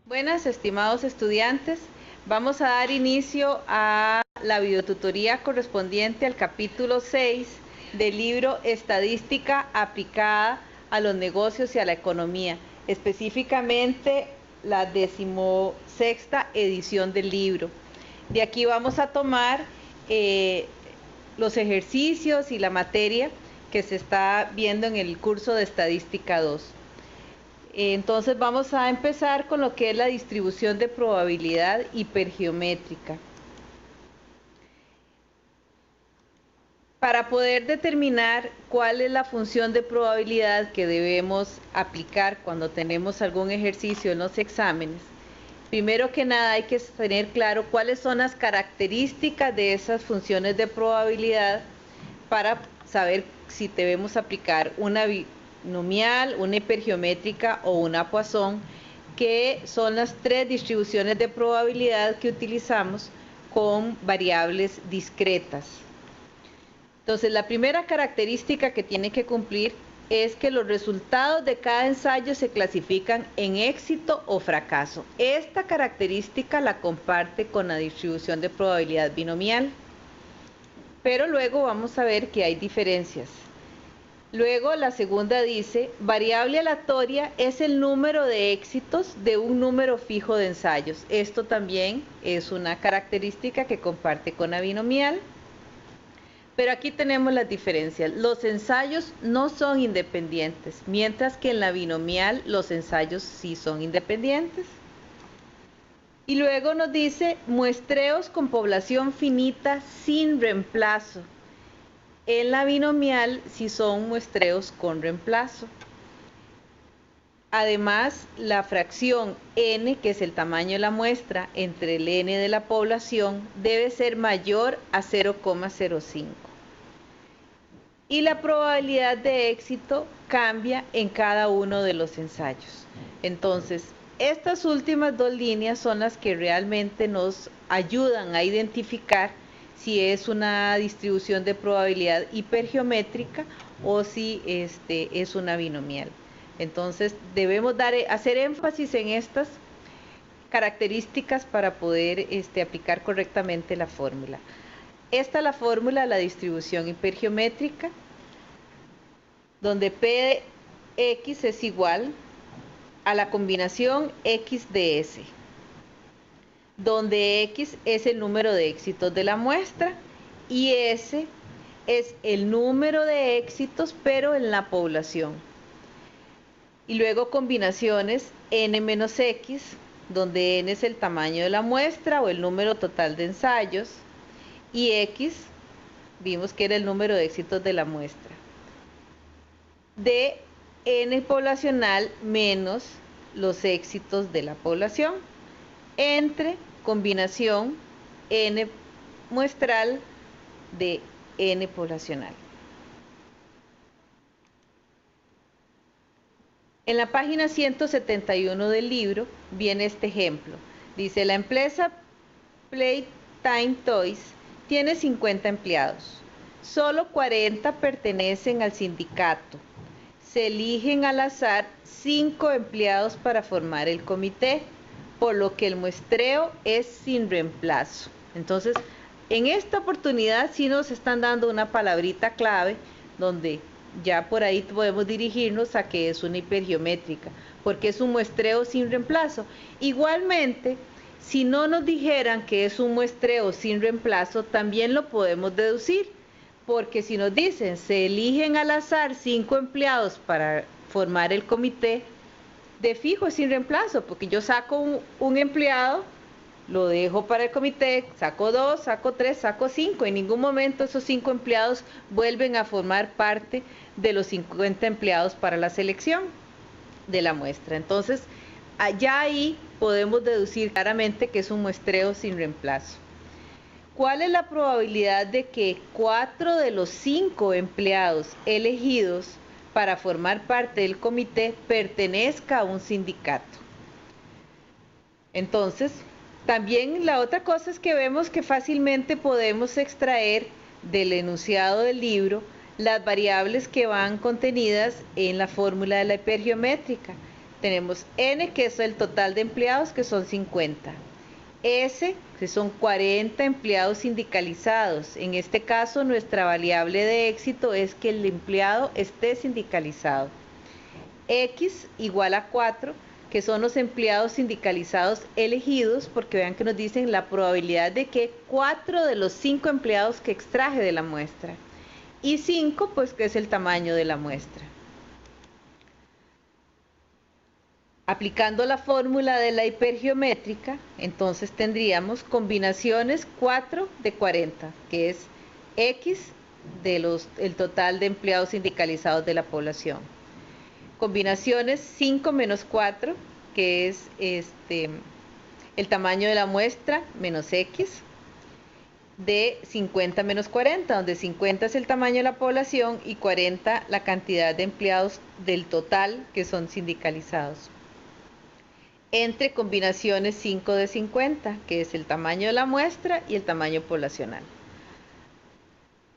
Buenas, estimados estudiantes. Vamos a dar inicio a la videotutoría correspondiente al capítulo 6 del libro Estadística aplicada a los negocios y a la economía, específicamente la 16ª edición del libro. De aquí vamos a tomar los ejercicios y la materia que se está viendo en el curso de Estadística 2. Entonces vamos a empezar con lo que es la distribución de probabilidad hipergeométrica. Para poder determinar cuál es la función de probabilidad que debemos aplicar cuando tenemos algún ejercicio en los exámenes, primero que nada hay que tener claro cuáles son las características de esas funciones de probabilidad para saber si debemos aplicar una binomial, una hipergeométrica o una Poisson, que son las tres distribuciones de probabilidad que utilizamos con variables discretas. Entonces, la primera característica que tiene que cumplir es que los resultados de cada ensayo se clasifican en éxito o fracaso. Esta característica la comparte con la distribución de probabilidad binomial, pero luego vamos a ver que hay diferencias. Luego la segunda dice, variable aleatoria es el número de éxitos de un número fijo de ensayos. Esto también es una característica que comparte con la binomial. Pero aquí tenemos las diferencias. Los ensayos no son independientes, mientras que en la binomial los ensayos sí son independientes. Y luego nos dice muestreos con población finita sin reemplazo. En la binomial sí son muestreos con reemplazo. Además, la fracción n, que es el tamaño de la muestra, entre el n de la población, debe ser mayor a 0,05. Y la probabilidad de éxito cambia en cada uno de los ensayos. Entonces, estas últimas dos líneas son las que realmente nos ayudan a identificar si es una distribución de probabilidad hipergeométrica o si es una binomial. Entonces, debemos hacer énfasis en estas características para poder aplicar correctamente la fórmula. Esta es la fórmula de la distribución hipergeométrica, donde P de X es igual a la combinación X de S, donde X es el número de éxitos de la muestra y S es el número de éxitos pero en la población. Y luego combinaciones N menos X, donde N es el tamaño de la muestra o el número total de ensayos, y X vimos que era el número de éxitos de la muestra, de N poblacional menos los éxitos de la población, entre combinación N muestral de N poblacional. En la página 171 del libro viene este ejemplo. Dice, la empresa Playtime Toys tiene 50 empleados. Solo 40 pertenecen al sindicato. Se eligen al azar 5 empleados para formar el comité, por lo que el muestreo es sin reemplazo. Entonces, en esta oportunidad sí nos están dando una palabrita clave donde ya por ahí podemos dirigirnos a que es una hipergeométrica, porque es un muestreo sin reemplazo. Igualmente, si no nos dijeran que es un muestreo sin reemplazo, también lo podemos deducir, porque si nos dicen, se eligen al azar 5 empleados para formar el comité, de fijo es sin reemplazo, porque yo saco un empleado, lo dejo para el comité, saco 2, saco 3, saco 5. En ningún momento esos 5 empleados vuelven a formar parte de los 50 empleados para la selección de la muestra. Entonces, ya ahí podemos deducir claramente que es un muestreo sin reemplazo. ¿Cuál es la probabilidad de que 4 de los 5 empleados elegidos para formar parte del comité pertenezca a un sindicato? Entonces, también la otra cosa es que vemos que fácilmente podemos extraer del enunciado del libro las variables que van contenidas en la fórmula de la hipergeométrica. Tenemos N, que es el total de empleados, que son 50. S, que son 40 empleados sindicalizados. En este caso, nuestra variable de éxito es que el empleado esté sindicalizado. X igual a 4, que son los empleados sindicalizados elegidos, porque vean que nos dicen la probabilidad de que 4 de los 5 empleados que extraje de la muestra. Y 5, pues que es el tamaño de la muestra. Aplicando la fórmula de la hipergeométrica, entonces tendríamos combinaciones 4 de 40, que es X el total de empleados sindicalizados de la población. Combinaciones 5 menos 4, que es el tamaño de la muestra, menos X, de 50 menos 40, donde 50 es el tamaño de la población y 40 la cantidad de empleados del total que son sindicalizados. Entre combinaciones 5 de 50, que es el tamaño de la muestra y el tamaño poblacional.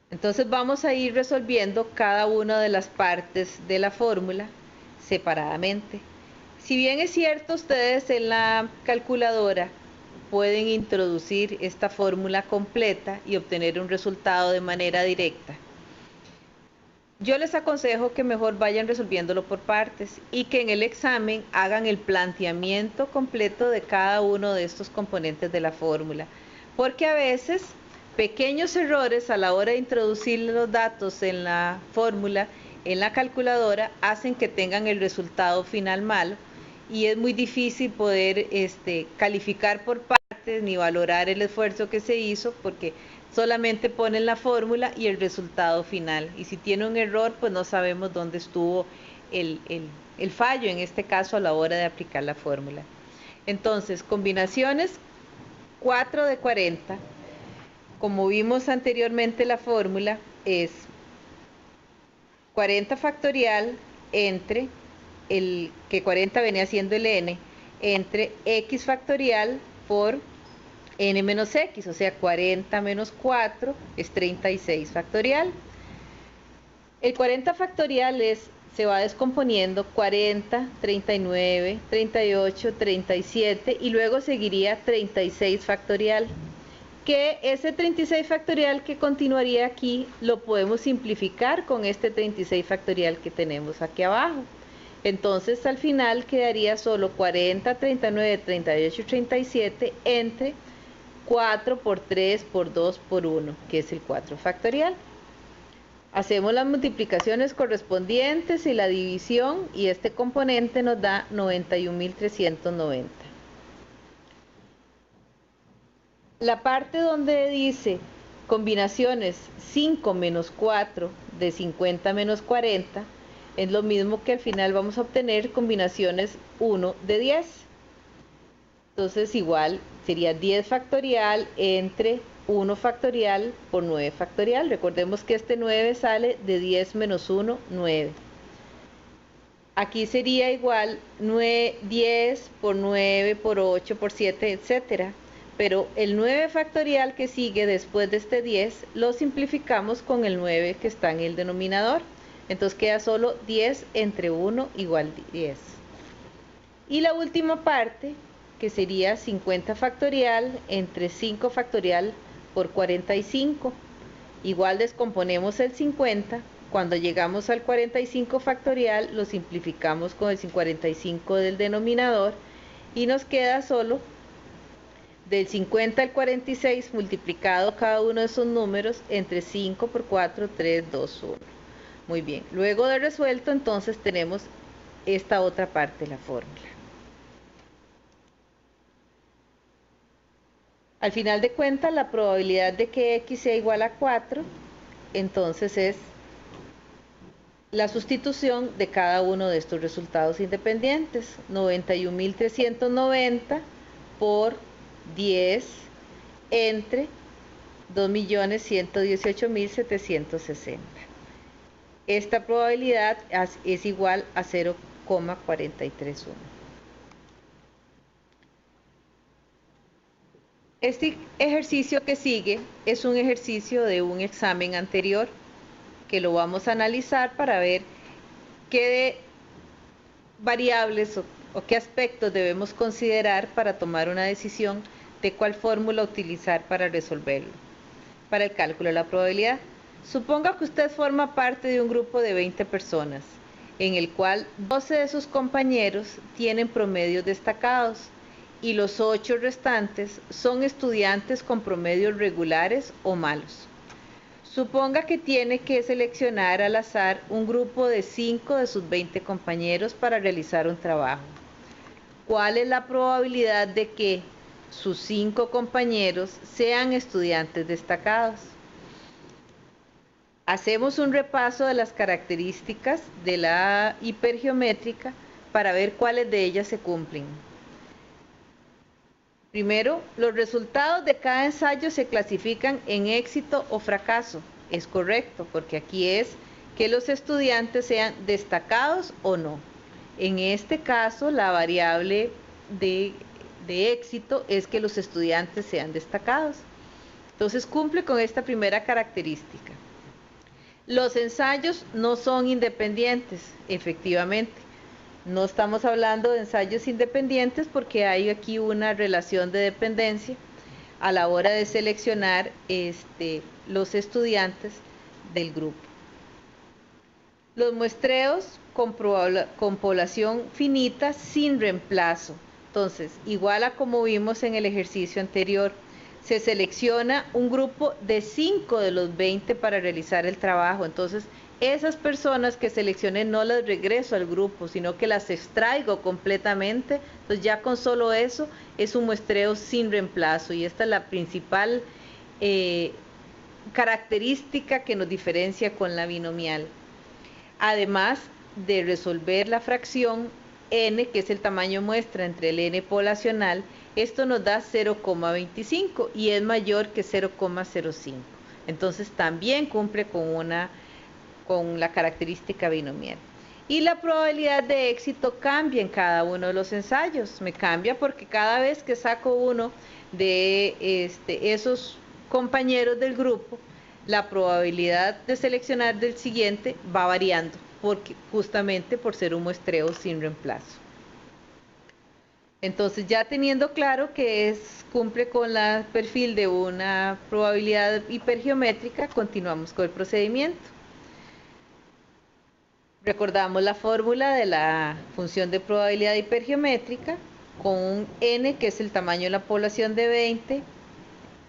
Entonces vamos a ir resolviendo cada una de las partes de la fórmula separadamente. Si bien es cierto, ustedes en la calculadora pueden introducir esta fórmula completa y obtener un resultado de manera directa, yo les aconsejo que mejor vayan resolviéndolo por partes y que en el examen hagan el planteamiento completo de cada uno de estos componentes de la fórmula, porque a veces pequeños errores a la hora de introducir los datos en la fórmula, en la calculadora, hacen que tengan el resultado final malo y es muy difícil poder calificar por partes ni valorar el esfuerzo que se hizo, porque solamente ponen la fórmula y el resultado final, y si tiene un error pues no sabemos dónde estuvo el fallo, en este caso a la hora de aplicar la fórmula. Entonces, combinaciones 4 de 40, como vimos anteriormente, la fórmula es 40 factorial entre que 40 venía siendo el n, entre x factorial por n menos x, o sea 40 menos 4 es 36 factorial. El 40 factorial se va descomponiendo 40, 39, 38, 37 y luego seguiría 36 factorial. Que ese 36 factorial que continuaría aquí lo podemos simplificar con este 36 factorial que tenemos aquí abajo. Entonces al final quedaría solo 40, 39, 38 y 37 entre 4 por 3 por 2 por 1, que es el 4 factorial. Hacemos las multiplicaciones correspondientes y la división, y este componente nos da 91.390. La parte donde dice combinaciones 5 menos 4 de 50 menos 40, es lo mismo que al final vamos a obtener combinaciones 1 de 10. Entonces igual sería 10 factorial entre 1 factorial por 9 factorial. Recordemos que este 9 sale de 10 menos 1, 9. Aquí sería igual 10 por 9 por 8 por 7, etcétera. Pero el 9 factorial que sigue después de este 10 lo simplificamos con el 9 que está en el denominador. Entonces queda solo 10 entre 1 igual 10. Y la última parte, que sería 50 factorial entre 5 factorial por 45. Igual descomponemos el 50. Cuando llegamos al 45 factorial lo simplificamos con el 45 del denominador y nos queda solo del 50 al 46 multiplicado cada uno de esos números entre 5 por 4, 3, 2, 1. Muy bien, luego de resuelto entonces tenemos esta otra parte de la fórmula. Al final de cuentas, la probabilidad de que x sea igual a 4, entonces es la sustitución de cada uno de estos resultados independientes. 91.390 por 10 entre 2.118.760. Esta probabilidad es igual a 0,431. Este ejercicio que sigue es un ejercicio de un examen anterior que lo vamos a analizar para ver qué variables o qué aspectos debemos considerar para tomar una decisión de cuál fórmula utilizar para resolverlo. Para el cálculo de la probabilidad, suponga que usted forma parte de un grupo de 20 personas, en el cual 12 de sus compañeros tienen promedios destacados y los 8 restantes son estudiantes con promedios regulares o malos. Suponga que tiene que seleccionar al azar un grupo de 5 de sus 20 compañeros para realizar un trabajo. ¿Cuál es la probabilidad de que sus 5 compañeros sean estudiantes destacados? Hacemos un repaso de las características de la hipergeométrica para ver cuáles de ellas se cumplen. Primero, los resultados de cada ensayo se clasifican en éxito o fracaso. Es correcto, porque aquí es que los estudiantes sean destacados o no. En este caso, la variable de éxito es que los estudiantes sean destacados. Entonces, cumple con esta primera característica. Los ensayos no son independientes, efectivamente. No estamos hablando de ensayos independientes porque hay aquí una relación de dependencia a la hora de seleccionar los estudiantes del grupo. Los muestreos con población finita sin reemplazo. Entonces, igual a como vimos en el ejercicio anterior, se selecciona un grupo de 5 de los 20 para realizar el trabajo. Entonces, esas personas que seleccioné no las regreso al grupo, sino que las extraigo completamente. Entonces, ya con solo eso es un muestreo sin reemplazo. Y esta es la principal característica que nos diferencia con la binomial. Además de resolver la fracción n, que es el tamaño muestra entre el n poblacional, esto nos da 0,25 y es mayor que 0,05. Entonces también cumple con la característica binomial. Y la probabilidad de éxito cambia en cada uno de los ensayos. Me cambia porque cada vez que saco uno de esos compañeros del grupo, la probabilidad de seleccionar del siguiente va variando, justamente por ser un muestreo sin reemplazo. Entonces, ya teniendo claro que cumple con el perfil de una probabilidad hipergeométrica, continuamos con el procedimiento. Recordamos la fórmula de la función de probabilidad hipergeométrica con un n, que es el tamaño de la población de 20,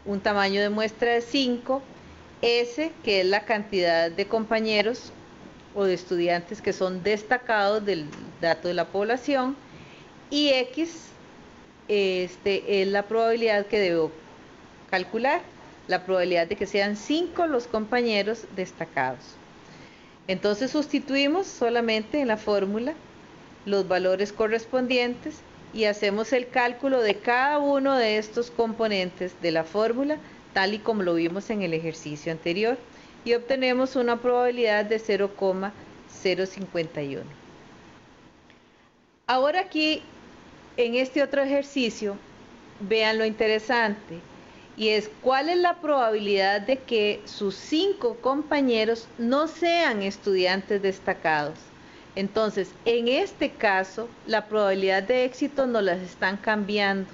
un tamaño de muestra de 5, S, que es la cantidad de compañeros o de estudiantes que son destacados del dato de la población, y X es la probabilidad que debo calcular, la probabilidad de que sean 5 los compañeros destacados. Entonces sustituimos solamente en la fórmula los valores correspondientes y hacemos el cálculo de cada uno de estos componentes de la fórmula, tal y como lo vimos en el ejercicio anterior, y obtenemos una probabilidad de 0,051. Ahora aquí, en este otro ejercicio, vean lo interesante, y es cuál es la probabilidad de que sus 5 compañeros no sean estudiantes destacados. Entonces, en este caso, la probabilidad de éxito nos las están cambiando.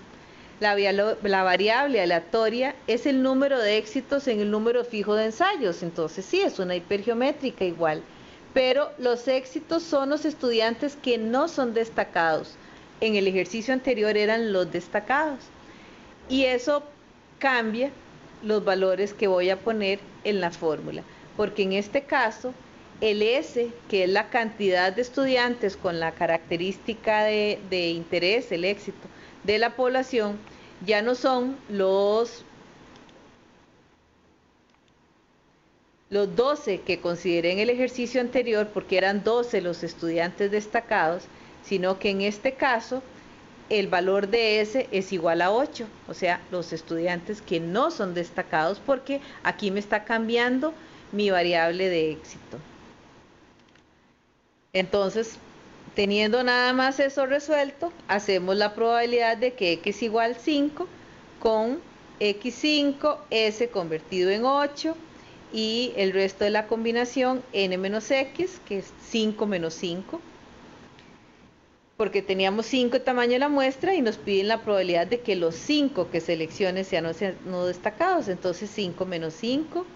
La variable aleatoria es el número de éxitos en el número fijo de ensayos. Entonces, sí, es una hipergeométrica igual. Pero los éxitos son los estudiantes que no son destacados. En el ejercicio anterior eran los destacados. Y eso cambia los valores que voy a poner en la fórmula. Porque en este caso, el S, que es la cantidad de estudiantes con la característica de interés, el éxito de la población, ya no son los 12 que consideré en el ejercicio anterior, porque eran 12 los estudiantes destacados, sino que en este caso el valor de S es igual a 8, o sea, los estudiantes que no son destacados, porque aquí me está cambiando mi variable de éxito. Entonces, teniendo nada más eso resuelto, hacemos la probabilidad de que x igual 5 con x5, s convertido en 8 y el resto de la combinación n menos x, que es 5 menos 5. porque teníamos 5 tamaño de la muestra y nos piden la probabilidad de que los 5 que seleccione sean no destacados. Entonces 5 menos 5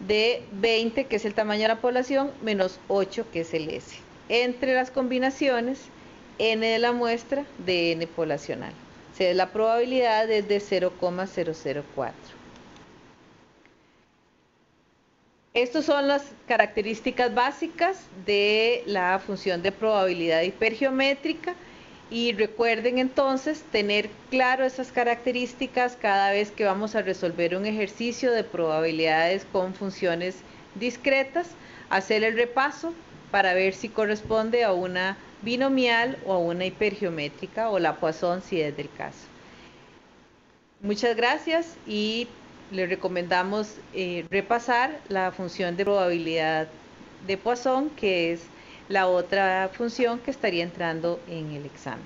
de 20, que es el tamaño de la población, menos 8, que es el S. Entre las combinaciones, n de la muestra de n poblacional. O sea, la probabilidad es de 0,004. Estas son las características básicas de la función de probabilidad hipergeométrica. Y recuerden entonces tener claro esas características cada vez que vamos a resolver un ejercicio de probabilidades con funciones discretas, hacer el repaso para ver si corresponde a una binomial o a una hipergeométrica o la Poisson si es del caso. Muchas gracias y les recomendamos repasar la función de probabilidad de Poisson, que es la otra función que estaría entrando en el examen.